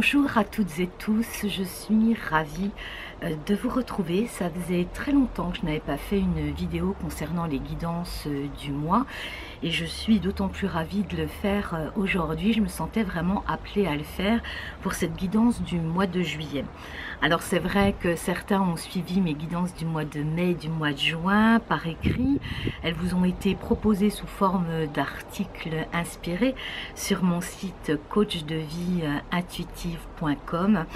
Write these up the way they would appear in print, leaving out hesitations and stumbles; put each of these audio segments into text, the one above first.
Bonjour à toutes et tous, je suis ravie de vous retrouver. Ça faisait très longtemps que je n'avais pas fait une vidéo concernant les guidances du mois et je suis d'autant plus ravie de le faire aujourd'hui. Je me sentais vraiment appelée à le faire pour cette guidance du mois de juillet. Alors c'est vrai que certains ont suivi mes guidances du mois de mai et du mois de juin par écrit. Elles vous ont été proposées sous forme d'articles inspirés sur mon site coachdevieintuitive.com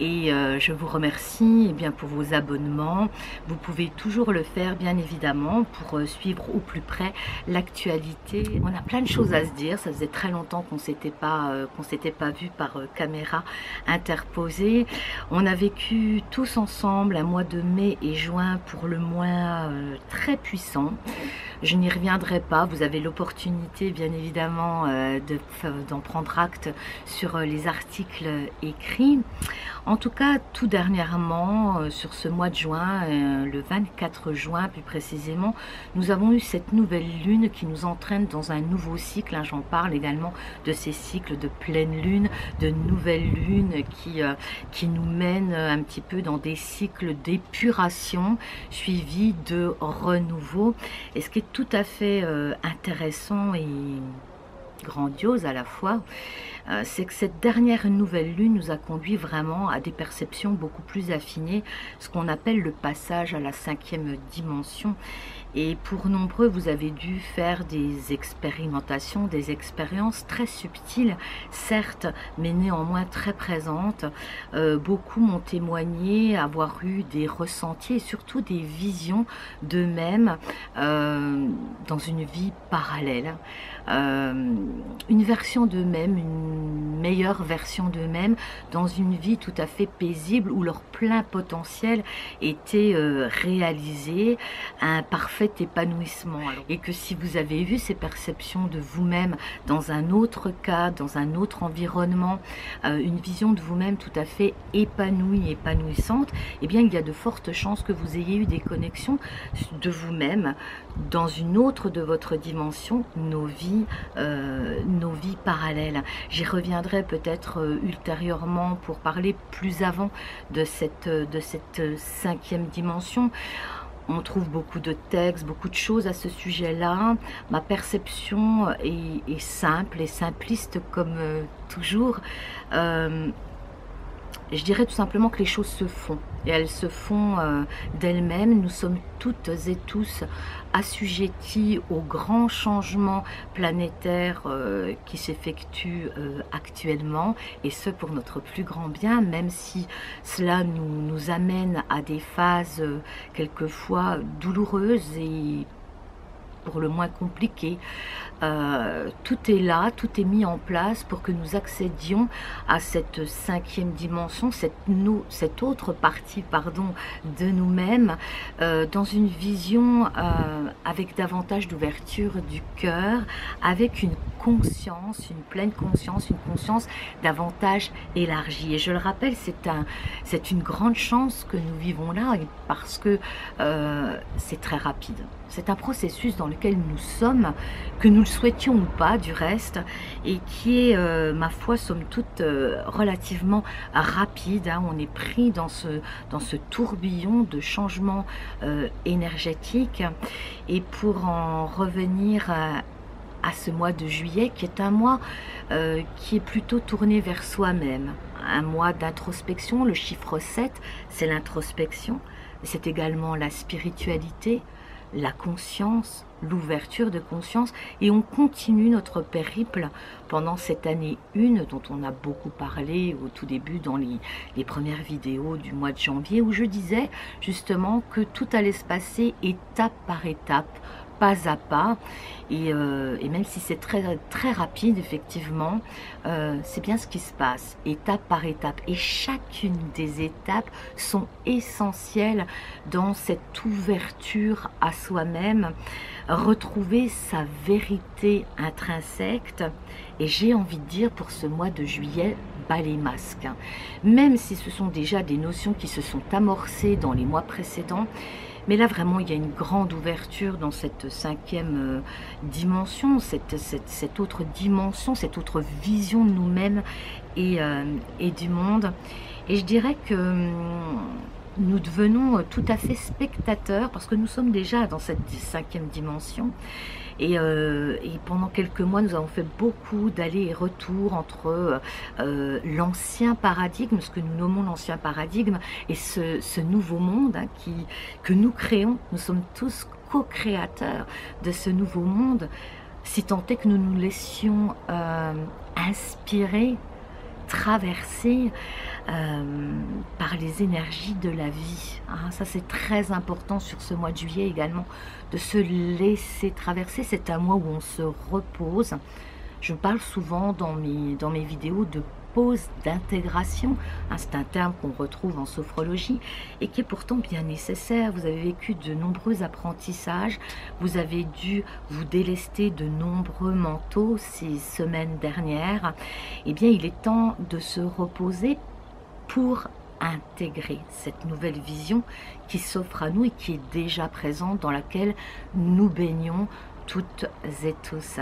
et je vous remercie pour vos abonnements. Vous pouvez toujours le faire bien évidemment pour suivre au plus près l'actualité. On a plein de choses à se dire, ça faisait très longtemps qu'on s'était pas vu par caméra interposée. On a vécu tous ensemble un mois de mai et juin pour le moins très puissant. Je n'y reviendrai pas, vous avez l'opportunité bien évidemment d'en prendre acte sur les articles écrits. En tout cas, tout dernièrement, sur ce mois de juin, le 24 juin plus précisément, nous avons eu cette nouvelle lune qui nous entraîne dans un nouveau cycle. J'en parle également de ces cycles de pleine lune, de nouvelles lunes qui nous mènent un petit peu dans des cycles d'épuration suivis de renouveau. Et ce qui est tout à fait intéressant et grandiose à la fois, c'est que cette dernière nouvelle lune nous a conduit vraiment à des perceptions beaucoup plus affinées, ce qu'on appelle le passage à la 5e dimension. Et pour nombreux, vous avez dû faire des expérimentations, des expériences très subtiles, certes, mais néanmoins très présentes. Beaucoup m'ont témoigné avoir eu des ressentis et surtout des visions d'eux-mêmes dans une vie parallèle. Une version d'eux-mêmes, une meilleure version d'eux-mêmes dans une vie tout à fait paisible où leur plein potentiel était réalisé, un parfait épanouissement. Et que si vous avez vu ces perceptions de vous-même dans un autre cadre, dans un autre environnement, une vision de vous-même tout à fait épanouie, épanouissante, eh bien il y a de fortes chances que vous ayez eu des connexions de vous-même dans une autre de votre dimension, nos vies parallèles. J'y reviendrai peut-être ultérieurement pour parler plus avant de cette 5e dimension. On trouve beaucoup de textes, beaucoup de choses à ce sujet-là. Ma perception est simple et simpliste comme toujours. Je dirais tout simplement que les choses se font et elles se font d'elles-mêmes. Nous sommes toutes et tous assujettis aux grands changements planétaires qui s'effectuent actuellement, et ce pour notre plus grand bien, même si cela nous amène à des phases quelquefois douloureuses et pour le moins compliqué. Tout est là, tout est mis en place pour que nous accédions à cette 5e dimension, cette autre partie de nous-mêmes, dans une vision avec davantage d'ouverture du cœur, avec une conscience, une pleine conscience, une conscience davantage élargie. Et je le rappelle, c'est une grande chance que nous vivons là, parce que c'est très rapide. C'est un processus dans lequel nous sommes, que nous le souhaitions ou pas du reste, et qui est, ma foi, somme toute, relativement rapide. On est pris dans ce tourbillon de changements énergétiques. Et pour en revenir à ce mois de juillet, qui est un mois qui est plutôt tourné vers soi-même, un mois d'introspection. Le chiffre 7, c'est l'introspection, c'est également la spiritualité, la conscience, l'ouverture de conscience, et on continue notre périple pendant cette année 1 dont on a beaucoup parlé au tout début dans les premières vidéos du mois de janvier, où je disais justement que tout allait se passer étape par étape, pas à pas, et même si c'est très, très rapide, effectivement, c'est bien ce qui se passe, étape par étape, et chacune des étapes sont essentielles dans cette ouverture à soi-même, retrouver sa vérité intrinsèque. Et j'ai envie de dire pour ce mois de juillet, pas les masques, hein. Même si ce sont déjà des notions qui se sont amorcées dans les mois précédents. Mais là, vraiment, il y a une grande ouverture dans cette cinquième dimension, cette autre dimension, cette autre vision de nous-mêmes et du monde. Et je dirais que nous devenons tout à fait spectateurs, parce que nous sommes déjà dans cette cinquième dimension. Et pendant quelques mois, nous avons fait beaucoup d'allers et retours entre l'ancien paradigme, ce que nous nommons l'ancien paradigme, et ce nouveau monde, hein, que nous créons. Nous sommes tous co-créateurs de ce nouveau monde, si tant est que nous nous laissions inspirer, traverser par les énergies de la vie, hein. Ça, c'est très important sur ce mois de juillet également, de se laisser traverser. C'est un mois où on se repose. Je parle souvent dans mes vidéos de pause d'intégration, hein. C'est un terme qu'on retrouve en sophrologie et qui est pourtant bien nécessaire. Vous avez vécu de nombreux apprentissages, vous avez dû vous délester de nombreux manteaux ces semaines dernières. Eh bien, il est temps de se reposer pour intégrer cette nouvelle vision qui s'offre à nous et qui est déjà présente, dans laquelle nous baignons toutes et tous.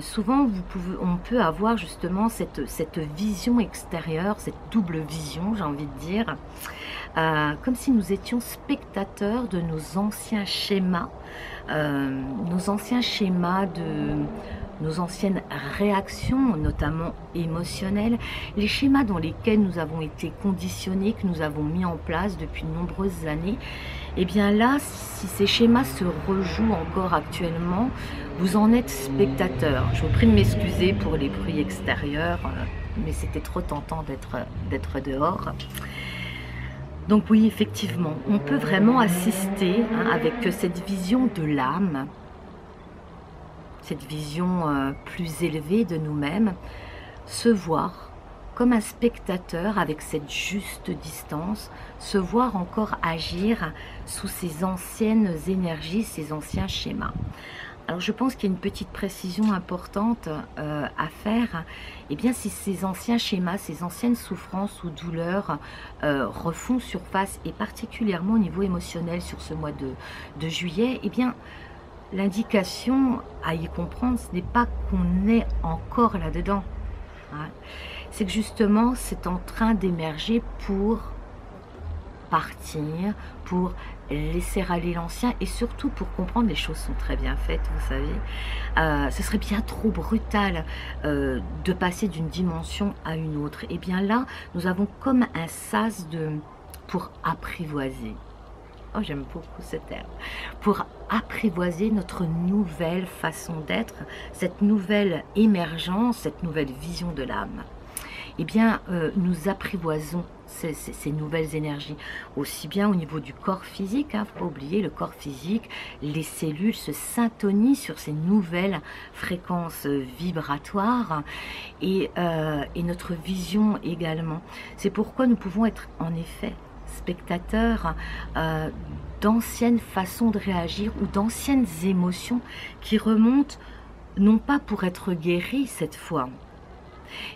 Souvent, on peut avoir justement cette vision extérieure, cette double vision, j'ai envie de dire, comme si nous étions spectateurs de nos anciens schémas, nos anciennes réactions, notamment émotionnelles, les schémas dans lesquels nous avons été conditionnés, que nous avons mis en place depuis de nombreuses années. Et bien là, si ces schémas se rejouent encore actuellement, vous en êtes spectateur. Je vous prie de m'excuser pour les bruits extérieurs, mais c'était trop tentant d'être dehors. Donc oui, effectivement, on peut vraiment assister, hein, avec cette vision de l'âme, cette vision plus élevée de nous-mêmes, se voir comme un spectateur avec cette juste distance, se voir encore agir sous ces anciennes énergies, ces anciens schémas. Alors je pense qu'il y a une petite précision importante à faire. Eh bien, si ces anciens schémas, ces anciennes souffrances ou douleurs refont surface, et particulièrement au niveau émotionnel sur ce mois de juillet, eh bien, l'indication à y comprendre, ce n'est pas qu'on est encore là-dedans, hein. C'est que justement, c'est en train d'émerger pour partir, pour laisser aller l'ancien, et surtout pour comprendre, les choses sont très bien faites, vous savez. Ce serait bien trop brutal de passer d'une dimension à une autre. Et bien là, nous avons comme un sas pour apprivoiser. Oh, j'aime beaucoup ce terme. Pour apprivoiser notre nouvelle façon d'être, cette nouvelle émergence, cette nouvelle vision de l'âme. Eh bien, nous apprivoisons ces nouvelles énergies, aussi bien au niveau du corps physique, hein, faut pas oublier le corps physique, les cellules se syntonisent sur ces nouvelles fréquences vibratoires, et notre vision également. C'est pourquoi nous pouvons être en effet spectateurs d'anciennes façons de réagir ou d'anciennes émotions qui remontent, non pas pour être guéries cette fois,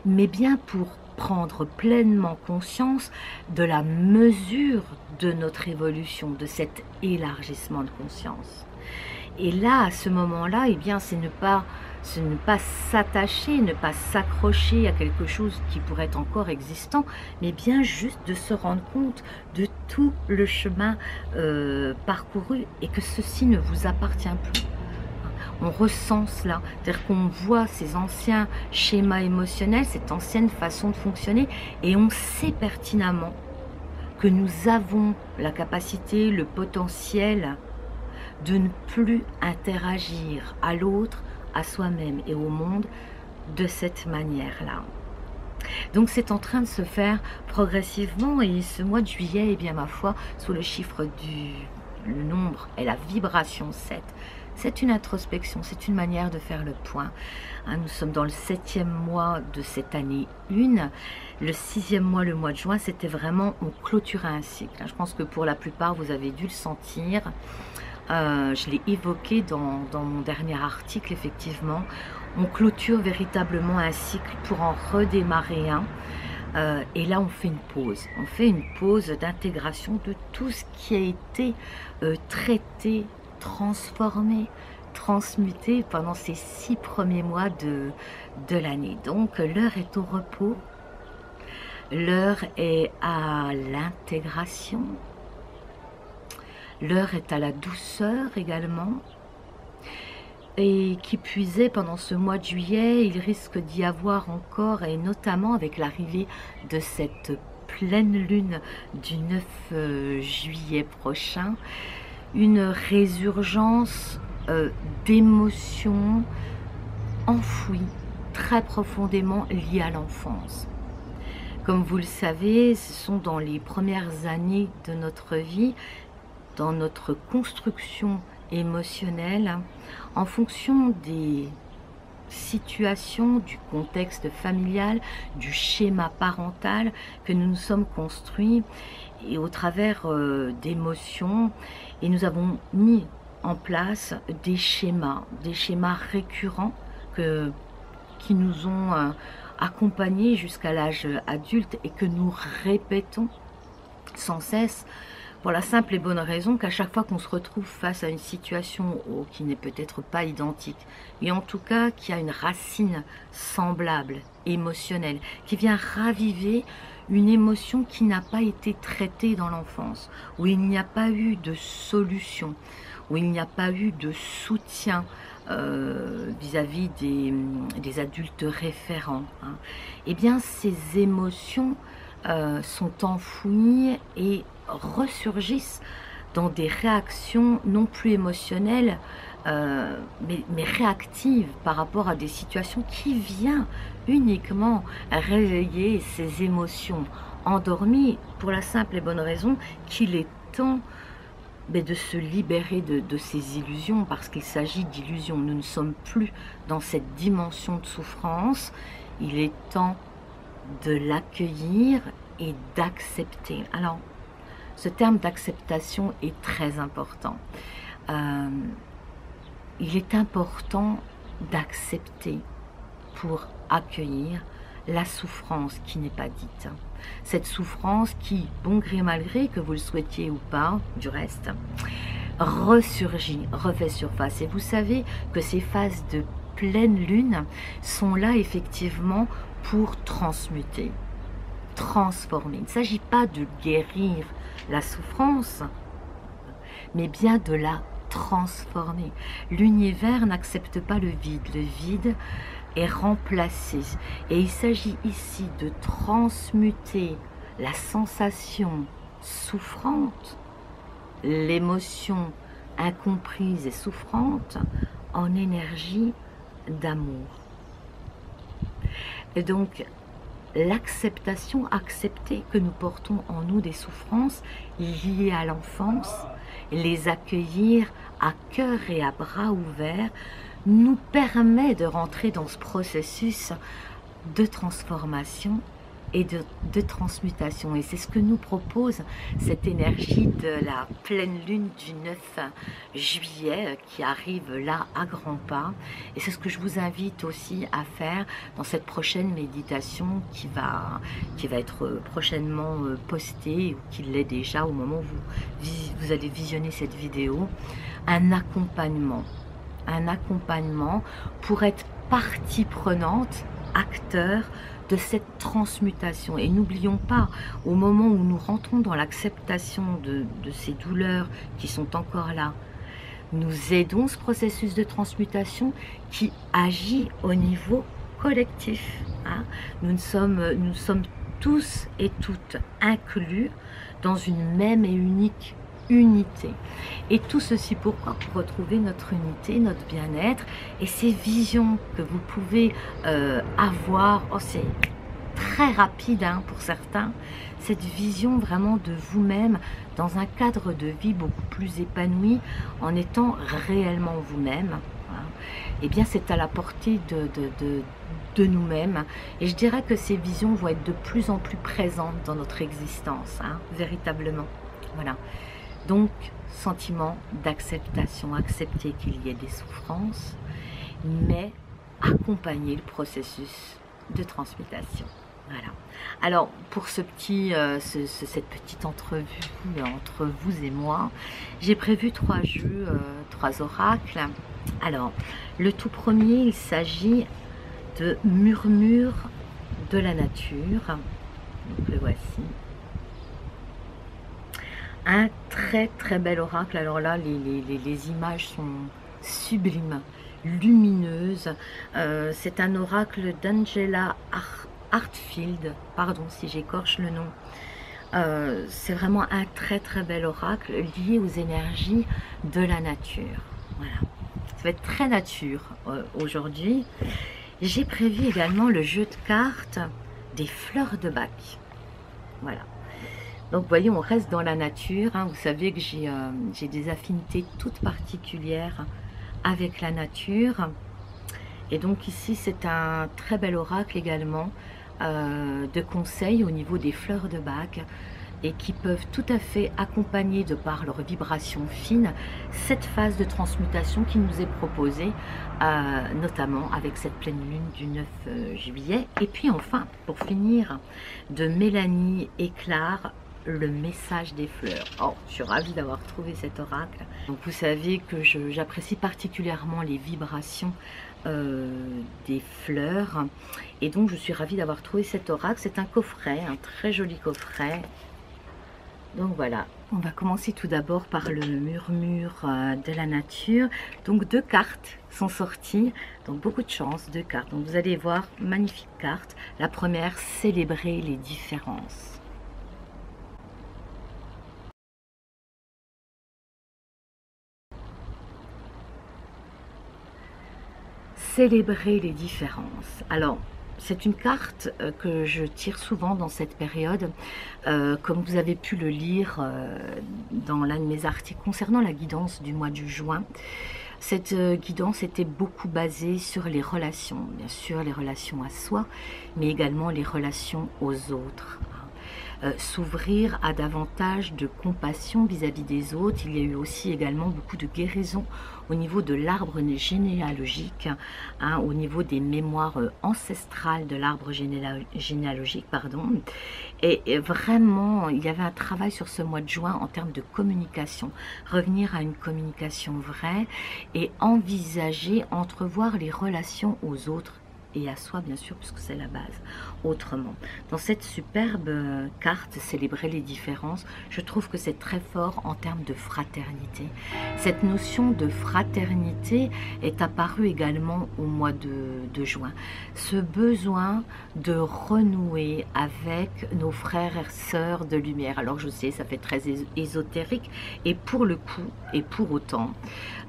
mais bien pour prendre pleinement conscience de la mesure de notre évolution, de cet élargissement de conscience. Et là, à ce moment-là, eh bien, c'est ne pas s'attacher, ne pas s'accrocher à quelque chose qui pourrait être encore existant, mais bien juste de se rendre compte de tout le chemin parcouru, et que ceci ne vous appartient plus. On ressent cela, c'est-à-dire qu'on voit ces anciens schémas émotionnels, cette ancienne façon de fonctionner, et on sait pertinemment que nous avons la capacité, le potentiel de ne plus interagir à l'autre, à soi-même et au monde de cette manière-là. Donc c'est en train de se faire progressivement, et ce mois de juillet, eh bien ma foi, sous le chiffre le nombre et la vibration 7, c'est une introspection, c'est une manière de faire le point. Hein, nous sommes dans le 7e mois de cette année 1. Le 6e mois, le mois de juin, c'était vraiment, on clôturait un cycle. Je pense que pour la plupart, vous avez dû le sentir. Je l'ai évoqué dans mon dernier article, effectivement. On clôture véritablement un cycle pour en redémarrer un. Et là, on fait une pause. On fait une pause d'intégration de tout ce qui a été traité, transformé, transmuté pendant ces 6 premiers mois de l'année. Donc, l'heure est au repos. L'heure est à l'intégration. L'heure est à la douceur également. Et qui puisait pendant ce mois de juillet, il risque d'y avoir encore, et notamment avec l'arrivée de cette pleine lune du 9 juillet prochain, une résurgence d'émotions enfouies, très profondément liées à l'enfance. Comme vous le savez, ce sont dans les premières années de notre vie, dans notre construction émotionnelle, en fonction des situations, du contexte familial, du schéma parental que nous nous sommes construits et au travers d'émotions, et nous avons mis en place des schémas récurrents qui nous ont accompagnés jusqu'à l'âge adulte et que nous répétons sans cesse, pour la simple et bonne raison qu'à chaque fois qu'on se retrouve face à une situation qui n'est peut-être pas identique, et en tout cas qui a une racine semblable, émotionnelle, qui vient raviver une émotion qui n'a pas été traitée dans l'enfance, où il n'y a pas eu de solution, où il n'y a pas eu de soutien vis-à-vis des adultes référents, hein. Eh bien, ces émotions sont enfouies et ressurgissent dans des réactions non plus émotionnelles, mais réactives par rapport à des situations qui viennent uniquement réveiller ces émotions endormies, pour la simple et bonne raison qu'il est temps de se libérer de ces illusions, parce qu'il s'agit d'illusions. Nous ne sommes plus dans cette dimension de souffrance. Il est temps de l'accueillir et d'accepter. Alors, ce terme d'acceptation est très important. Il est important d'accepter pour accueillir la souffrance qui n'est pas dite. Cette souffrance qui, bon gré mal gré, que vous le souhaitiez ou pas, du reste, ressurgit, refait surface. Et vous savez que ces phases de pleine lune sont là effectivement pour transmuter, transformer. Il ne s'agit pas de guérir la souffrance, mais bien de la transformer. L'univers n'accepte pas le vide est remplacé. Et il s'agit ici de transmuter la sensation souffrante, l'émotion incomprise et souffrante, en énergie d'amour. Et donc, l'acceptation, accepter que nous portons en nous des souffrances liées à l'enfance, les accueillir à cœur et à bras ouverts, nous permet de rentrer dans ce processus de transformation et de transmutation. Et c'est ce que nous propose cette énergie de la pleine lune du 9 juillet qui arrive là à grands pas. Et c'est ce que je vous invite aussi à faire dans cette prochaine méditation qui va être prochainement postée, ou qui l'est déjà au moment où vous allez visionner cette vidéo. Un accompagnement pour être partie prenante, acteur de cette transmutation. Et n'oublions pas, au moment où nous rentrons dans l'acceptation de ces douleurs qui sont encore là, nous aidons ce processus de transmutation qui agit au niveau collectif, hein. Nous sommes tous et toutes inclus dans une même et unique unité. Et tout ceci pourquoi? Pour retrouver notre unité, notre bien-être et ces visions que vous pouvez avoir. Oh, c'est très rapide, hein, pour certains, cette vision vraiment de vous-même dans un cadre de vie beaucoup plus épanoui, en étant réellement vous-même, hein. Eh bien, c'est à la portée de nous-mêmes. Et je dirais que ces visions vont être de plus en plus présentes dans notre existence, hein, véritablement. Voilà. Donc, sentiment d'acceptation, accepter qu'il y ait des souffrances, mais accompagner le processus de transmutation. Voilà. Alors, pour cette petite entrevue entre vous et moi, j'ai prévu 3 jeux, 3 oracles. Alors, le tout premier, il s'agit de Murmure de la nature. Donc, le voici. Un très bel oracle. Alors là, les images sont sublimes, lumineuses. C'est un oracle d'Angela Hartfield, pardon si j'écorche le nom. C'est vraiment un très bel oracle lié aux énergies de la nature. Voilà, ça va être très nature aujourd'hui. J'ai prévu également le jeu de cartes des fleurs de bac. Voilà. Donc, vous voyez, on reste dans la nature. Hein. Vous savez que j'ai des affinités toutes particulières avec la nature. Et donc, ici, c'est un très bel oracle également de conseils au niveau des fleurs de bac et qui peuvent tout à fait accompagner, de par leur vibration fine, cette phase de transmutation qui nous est proposée, notamment avec cette pleine lune du 9 juillet. Et puis enfin, pour finir, de Mélanie Éclard, le message des fleurs. Oh, je suis ravie d'avoir trouvé cet oracle. Donc vous savez que j'apprécie particulièrement les vibrations des fleurs, et donc je suis ravie d'avoir trouvé cet oracle. C'est un coffret, un très joli coffret. Donc voilà, on va commencer tout d'abord par le murmure de la nature. Donc 2 cartes sont sorties, donc beaucoup de chance, 2 cartes. Donc vous allez voir, magnifique carte. La première, célébrer les différences. Célébrer les différences. Alors, c'est une carte que je tire souvent dans cette période, comme vous avez pu le lire dans l'un de mes articles concernant la guidance du mois de juin. Cette guidance était beaucoup basée sur les relations, bien sûr les relations à soi, mais également les relations aux autres. S'ouvrir à davantage de compassion vis-à-vis des autres. Il y a eu aussi également beaucoup de guérison au niveau de l'arbre généalogique, hein, au niveau des mémoires ancestrales de l'arbre généalogique, pardon. Et vraiment, il y avait un travail sur ce mois de juin en termes de communication, revenir à une communication vraie et envisager, entrevoir les relations aux autres et à soi, bien sûr, puisque c'est la base, autrement. Dans cette superbe carte, célébrer les différences, je trouve que c'est très fort en termes de fraternité. Cette notion de fraternité est apparue également au mois de juin. Ce besoin de renouer avec nos frères et sœurs de lumière. Alors je sais, ça fait très ésotérique, et pour le coup, et pour autant,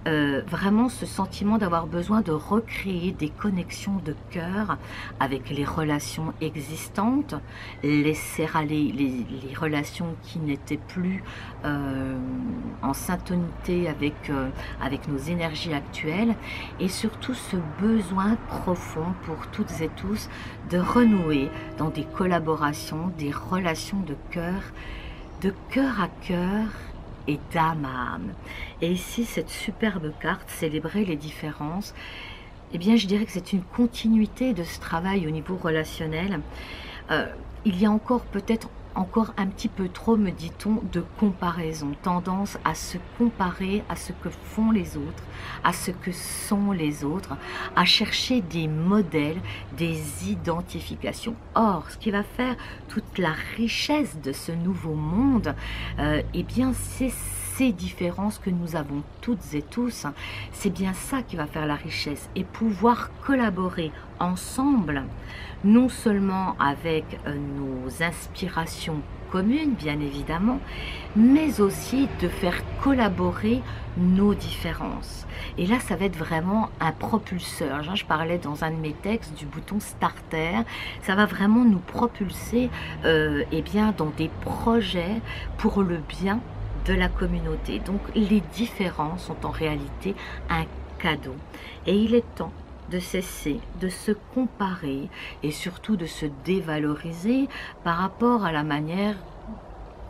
vraiment ce sentiment d'avoir besoin de recréer des connexions de cœur avec les relations existantes, laisser aller les relations qui n'étaient plus en syntonité avec nos énergies actuelles, et surtout ce besoin profond pour toutes et tous de renouer dans des collaborations, des relations de cœur à cœur et d'âme à âme. Et ici, cette superbe carte, célébrer les différences, eh bien, je dirais que c'est une continuité de ce travail au niveau relationnel. Il y a encore peut-être un petit peu trop, me dit-on, de comparaison, tendance à se comparer à ce que font les autres, à ce que sont les autres, à chercher des modèles, des identifications. Or, ce qui va faire toute la richesse de ce nouveau monde, eh bien, c'est ces différences que nous avons toutes et tous. C'est bien ça qui va faire la richesse, et pouvoir collaborer ensemble, non seulement avec nos inspirations communes, bien évidemment, mais aussi de faire collaborer nos différences. Et là, ça va être vraiment un propulseur. Je parlais dans un de mes textes du bouton starter. Ça va vraiment nous propulser eh bien, dans des projets pour le bien de la communauté. Donc les différences sont en réalité un cadeau, et il est temps de cesser de se comparer et surtout de se dévaloriser par rapport à la manière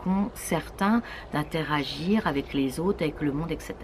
qu'ont certains d'interagir avec les autres, avec le monde, etc.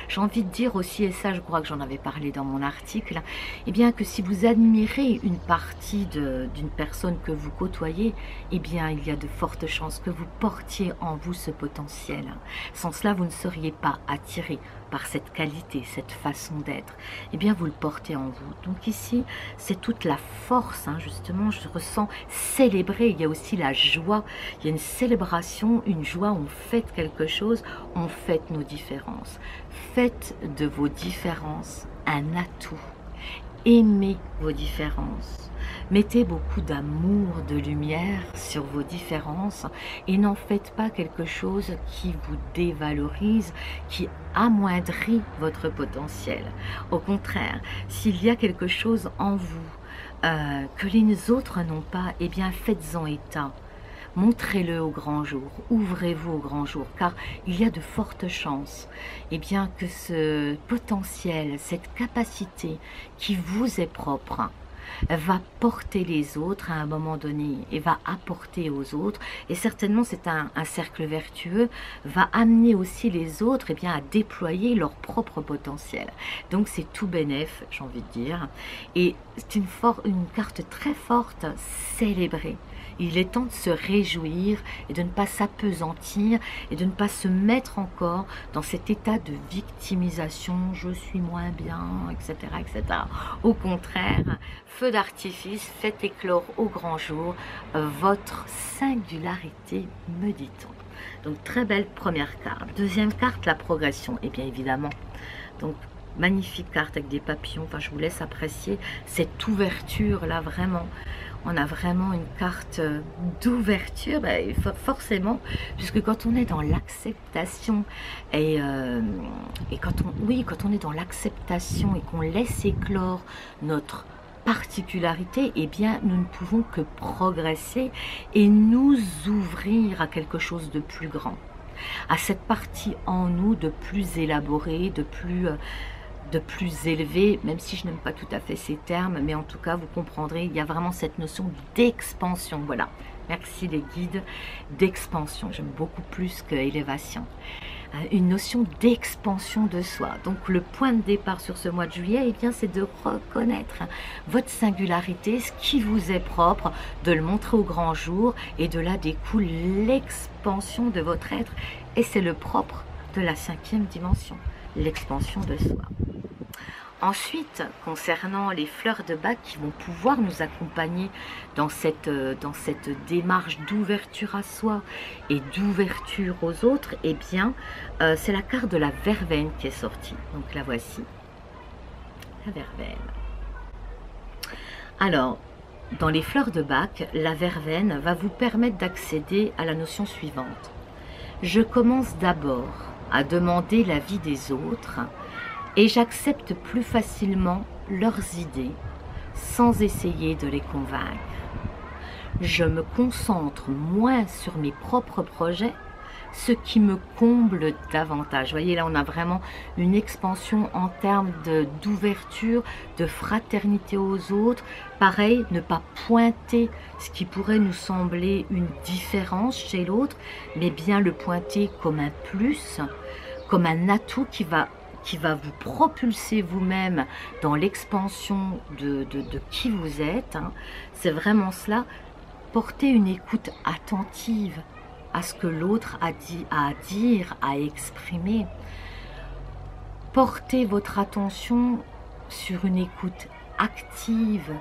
J'ai envie de dire aussi, et ça je crois que j'en avais parlé dans mon article, eh bien que si vous admirez une partie d'une personne que vous côtoyez, eh bien il y a de fortes chances que vous portiez en vous ce potentiel. Sans cela, vous ne seriez pas attiré par cette qualité, cette façon d'être. Eh bien vous le portez en vous. Donc ici, c'est toute la force, hein, justement, je ressens célébrer. Il y a aussi la joie, il y a une célébration, une joie, on fête quelque chose, on fête nos différences. Faites de vos différences un atout. Aimez vos différences. Mettez beaucoup d'amour, de lumière sur vos différences et n'en faites pas quelque chose qui vous dévalorise, qui amoindrit votre potentiel. Au contraire, s'il y a quelque chose en vous que les autres n'ont pas, eh bien faites-en état. Montrez-le au grand jour, ouvrez-vous au grand jour, car il y a de fortes chances eh bien, que ce potentiel, cette capacité qui vous est propre, va porter les autres à un moment donné et va apporter aux autres, et certainement c'est un cercle vertueux, va amener aussi les autres eh bien, à déployer leur propre potentiel. Donc c'est tout bénef, j'ai envie de dire, et c'est une carte très forte, célébrer. Il est temps de se réjouir et de ne pas s'appesantir et de ne pas se mettre encore dans cet état de victimisation, je suis moins bien, etc. etc. Au contraire, feu d'artifice, faites éclore au grand jour votre singularité, me dit-on. Donc très belle première carte. Deuxième carte, la progression. Et bien évidemment, donc magnifique carte avec des papillons, enfin je vous laisse apprécier cette ouverture là vraiment. On a vraiment une carte d'ouverture, ben, forcément, puisque quand on est dans l'acceptation et quand on est dans l'acceptation et qu'on laisse éclore notre particularité, eh bien nous ne pouvons que progresser et nous ouvrir à quelque chose de plus grand, à cette partie en nous de plus élaborée, de plus élevé, même si je n'aime pas tout à fait ces termes, mais en tout cas vous comprendrez, il y a vraiment cette notion d'expansion. Voilà, merci les guides, d'expansion, j'aime beaucoup plus que élévation, une notion d'expansion de soi. Donc le point de départ sur ce mois de juillet, eh bien c'est de reconnaître votre singularité, ce qui vous est propre, de le montrer au grand jour, et de là découle l'expansion de votre être, et c'est le propre de la 5e dimension, l'expansion de soi. Ensuite, concernant les fleurs de bac qui vont pouvoir nous accompagner dans cette démarche d'ouverture à soi et d'ouverture aux autres, eh bien, c'est la carte de la verveine qui est sortie. Donc la voici, la verveine. Alors, dans les fleurs de bac, la verveine va vous permettre d'accéder à la notion suivante. Je commence d'abord à demander l'avis des autres et j'accepte plus facilement leurs idées sans essayer de les convaincre. Je me concentre moins sur mes propres projets, ce qui me comble davantage. Vous voyez, là, on a vraiment une expansion en termes d'ouverture, de fraternité aux autres. Pareil, ne pas pointer ce qui pourrait nous sembler une différence chez l'autre, mais bien le pointer comme un plus, comme un atout qui va vous propulser vous-même dans l'expansion de qui vous êtes. Hein. C'est vraiment cela. Porter une écoute attentive à ce que l'autre a à dire, à exprimer. Portez votre attention sur une écoute active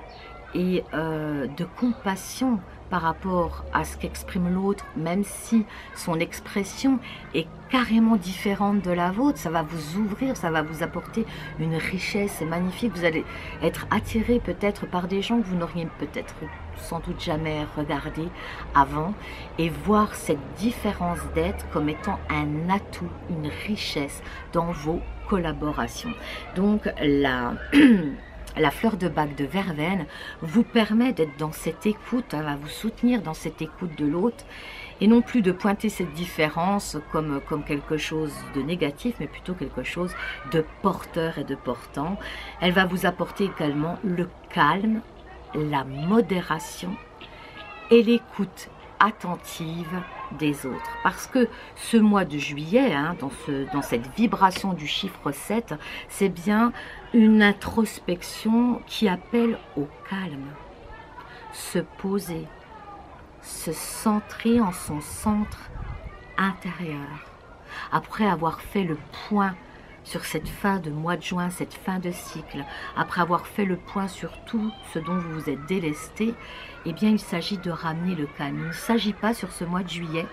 et de compassion par rapport à ce qu'exprime l'autre, même si son expression est carrément différente de la vôtre. Ça va vous ouvrir, ça va vous apporter une richesse magnifique. Vous allez être attiré peut-être par des gens que vous n'auriez peut-être sans doute jamais regardé avant, et voir cette différence d'être comme étant un atout, une richesse dans vos collaborations. Donc la fleur de bac de verveine vous permet d'être dans cette écoute, elle va vous soutenir dans cette écoute de l'autre, et non plus de pointer cette différence comme quelque chose de négatif, mais plutôt quelque chose de porteur et de portant. Elle va vous apporter également le calme, la modération et l'écoute attentive des autres. Parce que ce mois de juillet, hein, dans cette vibration du chiffre 7, c'est bien une introspection qui appelle au calme. Se poser, se centrer en son centre intérieur. Après avoir fait le point sur cette fin de mois de juin, cette fin de cycle, après avoir fait le point sur tout ce dont vous vous êtes délesté, eh bien il s'agit de ramener le calme. Il ne s'agit pas sur ce mois de juillet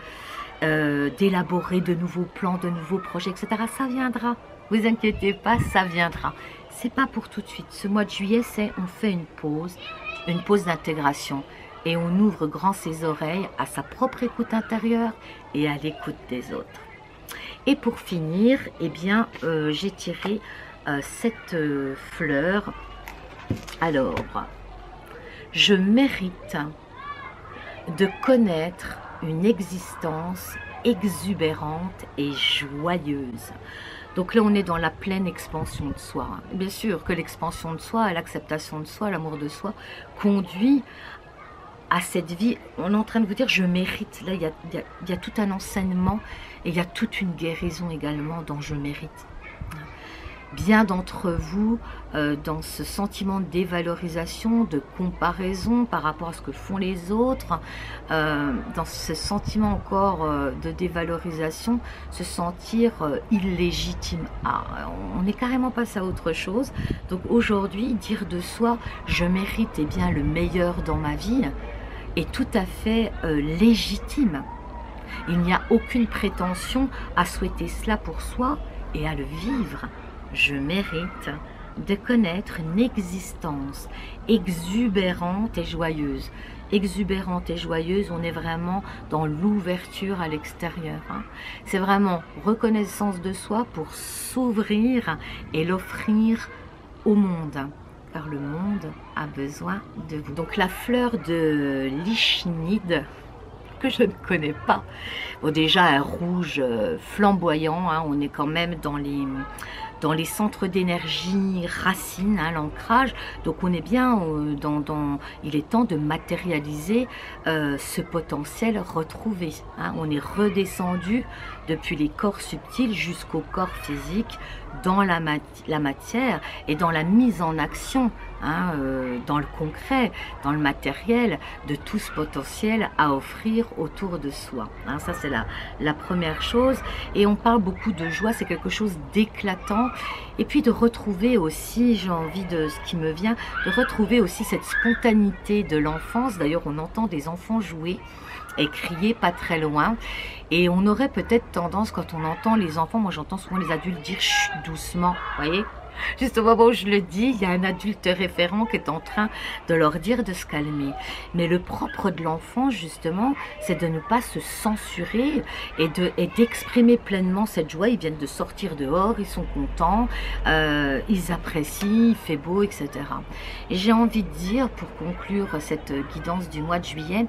d'élaborer de nouveaux plans, de nouveaux projets, etc. Ça viendra, vous inquiétez pas, ça viendra. C'est pas pour tout de suite. Ce mois de juillet, c'est on fait une pause d'intégration et on ouvre grand ses oreilles à sa propre écoute intérieure et à l'écoute des autres. Et pour finir, eh bien, j'ai tiré cette fleur. Alors, je mérite de connaître une existence exubérante et joyeuse. Donc là, on est dans la pleine expansion de soi. Bien sûr que l'expansion de soi, l'acceptation de soi, l'amour de soi, conduit à cette vie. On est en train de vous dire, je mérite. Là, il y a tout un enseignement et il y a toute une guérison également dans je mérite. Bien d'entre vous, dans ce sentiment de dévalorisation, de comparaison par rapport à ce que font les autres, dans ce sentiment encore de dévalorisation, se sentir illégitime. Ah, on est carrément passé à autre chose. Donc aujourd'hui, dire de soi, je mérite eh bien, le meilleur dans ma vie, est tout à fait légitime. Il n'y a aucune prétention à souhaiter cela pour soi et à le vivre. Je mérite de connaître une existence exubérante et joyeuse. Exubérante et joyeuse, on est vraiment dans l'ouverture à l'extérieur. Hein. C'est vraiment reconnaissance de soi pour s'ouvrir et l'offrir au monde. Car le monde a besoin de vous. Donc la fleur de l'ichnide, que je ne connais pas. Bon, déjà un rouge flamboyant, hein, on est quand même dans les centres d'énergie racines, hein, l'ancrage. Donc on est bien il est temps de matérialiser ce potentiel retrouvé. Hein. On est redescendu depuis les corps subtils jusqu'au corps physique, dans la matière et dans la mise en action, hein, dans le concret, dans le matériel, de tout ce potentiel à offrir autour de soi. Hein, ça c'est la première chose. Et on parle beaucoup de joie, c'est quelque chose d'éclatant. Et puis de retrouver aussi, j'ai envie de ce qui me vient, de retrouver aussi cette spontanéité de l'enfance. D'ailleurs, on entend des enfants jouer et crier pas très loin. Et on aurait peut-être tendance, quand on entend les enfants, moi j'entends souvent les adultes dire chut, doucement, vous voyez. Juste au moment où je le dis, il y a un adulte référent qui est en train de leur dire de se calmer. Mais le propre de l'enfant, justement, c'est de ne pas se censurer et d'exprimer pleinement cette joie. Ils viennent de sortir dehors, ils sont contents, ils apprécient, il fait beau, etc. Et j'ai envie de dire, pour conclure cette guidance du mois de juillet,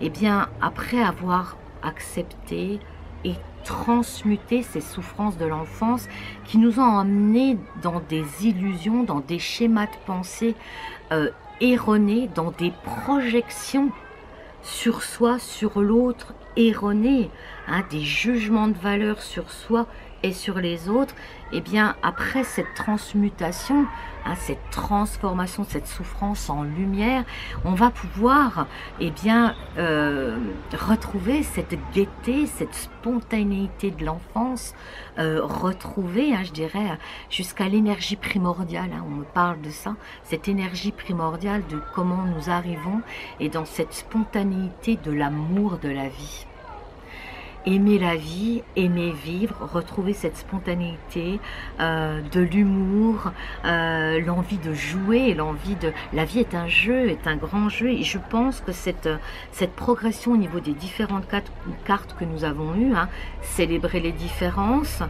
eh bien, après avoir accepté et transmuter ces souffrances de l'enfance qui nous ont emmenés dans des illusions, dans des schémas de pensée erronés, dans des projections sur soi, sur l'autre erronés, hein, des jugements de valeur sur soi et sur les autres. Et bien après cette transmutation, hein, cette transformation, cette souffrance en lumière, on va pouvoir bien retrouver cette gaieté, cette spontanéité de l'enfance, retrouver, hein, je dirais, jusqu'à l'énergie primordiale. Hein, on me parle de ça, cette énergie primordiale de comment nous arrivons et dans cette spontanéité de l'amour de la vie. Aimer la vie, aimer vivre, retrouver cette spontanéité, de l'humour, l'envie de jouer, l'envie de... La vie est un jeu, est un grand jeu, et je pense que cette progression au niveau des différentes cartes que nous avons eues, hein, célébrer les différences,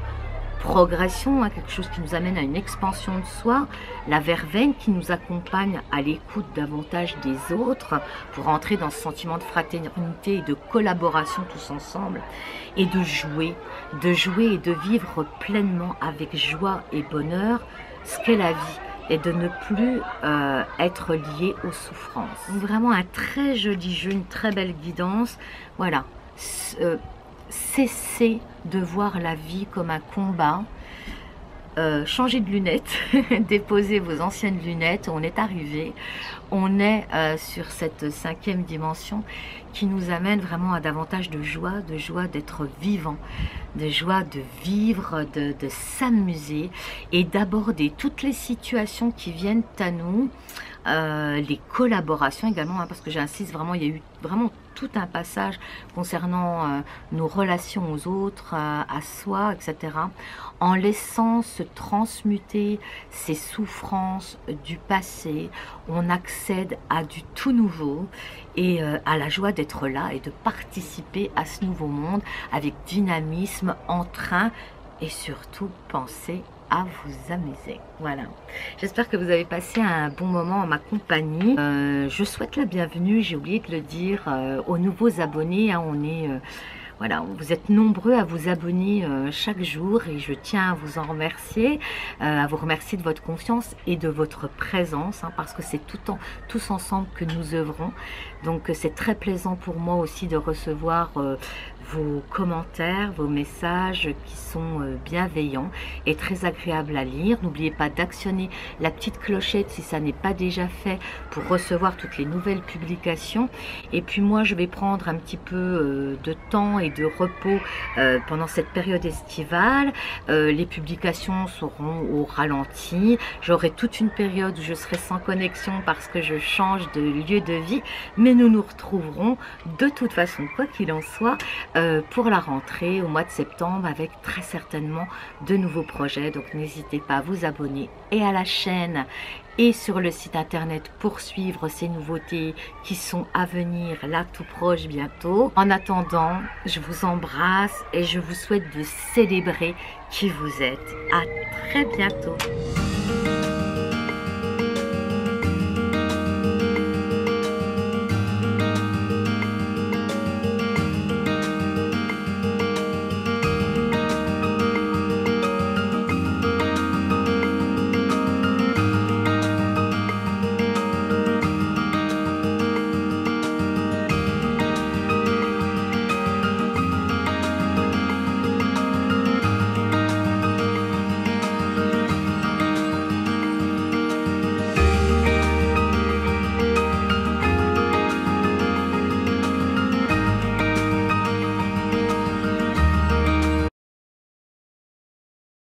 progression, hein, quelque chose qui nous amène à une expansion de soi, la verveine qui nous accompagne à l'écoute davantage des autres pour entrer dans ce sentiment de fraternité et de collaboration tous ensemble, et de jouer et de vivre pleinement avec joie et bonheur ce qu'est la vie. et de ne plus être lié aux souffrances. Donc vraiment un très joli jeu, une très belle guidance. Voilà, cessez de voir la vie comme un combat. Changez de lunettes, déposez vos anciennes lunettes, on est arrivé, on est sur cette 5e dimension qui nous amène vraiment à davantage de joie d'être vivant, de joie de vivre, de s'amuser et d'aborder toutes les situations qui viennent à nous, les collaborations également, hein, parce que j'insiste vraiment, il y a eu vraiment tout un passage concernant nos relations aux autres, à soi, etc. En laissant se transmuter ces souffrances du passé, on accède à du tout nouveau et à la joie d'être là et de participer à ce nouveau monde avec dynamisme, entrain et surtout penser à vous amuser. Voilà, j'espère que vous avez passé un bon moment en ma compagnie. Je souhaite la bienvenue, j'ai oublié de le dire, aux nouveaux abonnés, hein. On est voilà, vous êtes nombreux à vous abonner chaque jour et je tiens à vous en remercier, à vous remercier de votre confiance et de votre présence, hein, parce que c'est tous ensemble que nous œuvrons. Donc c'est très plaisant pour moi aussi de recevoir vos commentaires, vos messages qui sont bienveillants et très agréables à lire. N'oubliez pas d'actionner la petite clochette si ça n'est pas déjà fait pour recevoir toutes les nouvelles publications. Et puis moi je vais prendre un petit peu de temps et de repos pendant cette période estivale. Les publications seront au ralenti. J'aurai toute une période où je serai sans connexion parce que je change de lieu de vie, mais nous nous retrouverons de toute façon, quoi qu'il en soit, pour la rentrée au mois de septembre avec très certainement de nouveaux projets. Donc n'hésitez pas à vous abonner et à la chaîne et sur le site internet pour suivre ces nouveautés qui sont à venir là tout proche bientôt. En attendant, je vous embrasse et je vous souhaite de célébrer qui vous êtes. À très bientôt.